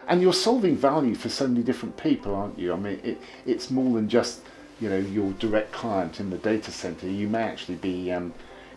And you're solving value for so many different people, aren't you? I mean, it's more than just, your direct client in the data center. You may actually be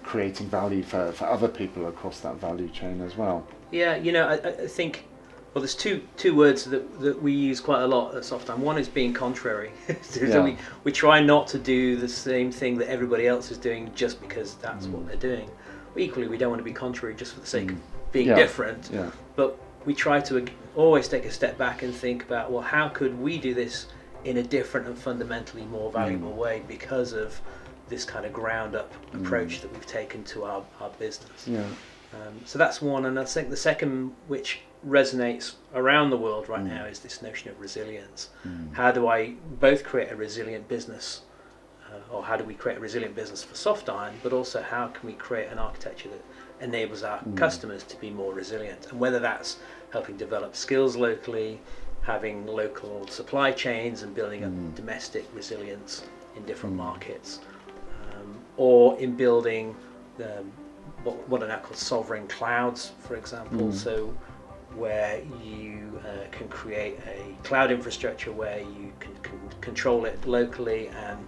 creating value for other people across that value chain as well. Yeah, I think, well, there's two words that we use quite a lot at SoftIron. One is being contrary. So we try not to do the same thing that everybody else is doing just because that's what they're doing. But equally, we don't want to be contrary just for the sake of being different. Yeah. But we try to always take a step back and think about, well, how could we do this in a different and fundamentally more valuable way because of this kind of ground up approach that we've taken to our business. Yeah. So that's one, and I think the second, which resonates around the world right now, is this notion of resilience. How do I both create a resilient business, or how do we create a resilient business for SoftIron, but also how can we create an architecture that enables our customers to be more resilient, and whether that's helping develop skills locally, having local supply chains and building up domestic resilience in different markets, or in building what are now called sovereign clouds, for example. So where you can create a cloud infrastructure where you can control it locally and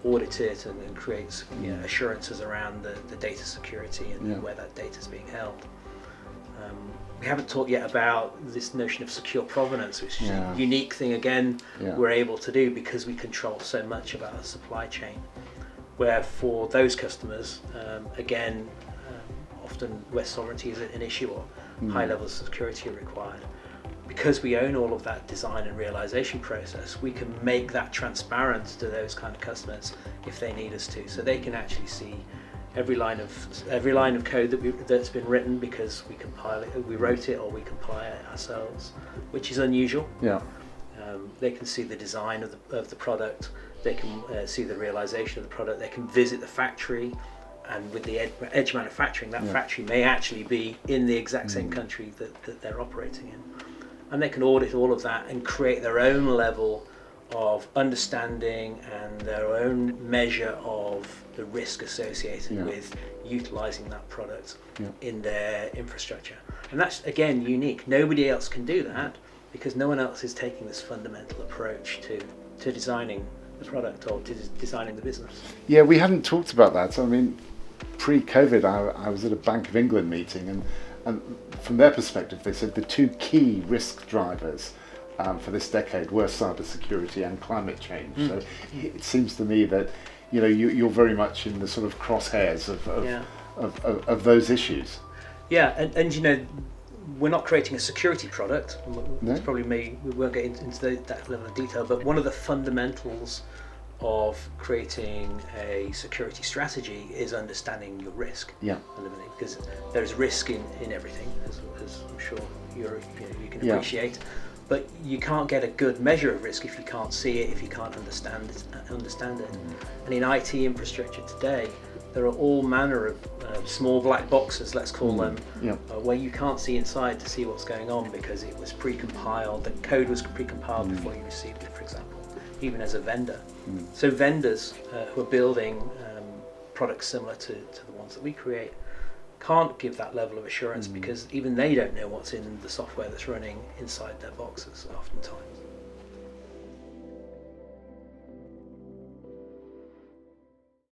audit it and create assurances around the data security and where that data is being held. We haven't talked yet about this notion of secure provenance, which is a unique thing again we're able to do because we control so much of our supply chain. Where for those customers, often where sovereignty is an issue or high levels of security are required, because we own all of that design and realization process, we can make that transparent to those kind of customers if they need us to, so they can actually see every line of code that's been written because we wrote it or we compile it ourselves, which is unusual. Yeah. They can see the design of the product. They can see the realization of the product. They can visit the factory, and with the edge manufacturing, that factory may actually be in the exact same country that they're operating in, and they can audit all of that and create their own level of understanding and their own measure of the risk associated with utilizing that product in their infrastructure. And that's again unique. Nobody else can do that because no one else is taking this fundamental approach to designing the product or to designing the business. Yeah, we hadn't talked about that. I mean, pre-COVID, I was at a Bank of England meeting, and from their perspective, they said the two key risk drivers for this decade were cybersecurity and climate change. So it seems to me that you're very much in the sort of crosshairs of those issues. Yeah, and we're not creating a security product. No? Probably we won't get into that level of detail, but one of the fundamentals of creating a security strategy is understanding your risk. Yeah. Because there's risk in everything, as I'm sure you can appreciate. But you can't get a good measure of risk if you can't see it, if you can't understand it. And in IT infrastructure today, there are all manner of small black boxes, let's call them, where you can't see inside to see what's going on because it was pre-compiled, the code was pre-compiled before you received it, for example, even as a vendor. So vendors who are building products similar to the ones that we create can't give that level of assurance because even they don't know what's in the software that's running inside their boxes oftentimes.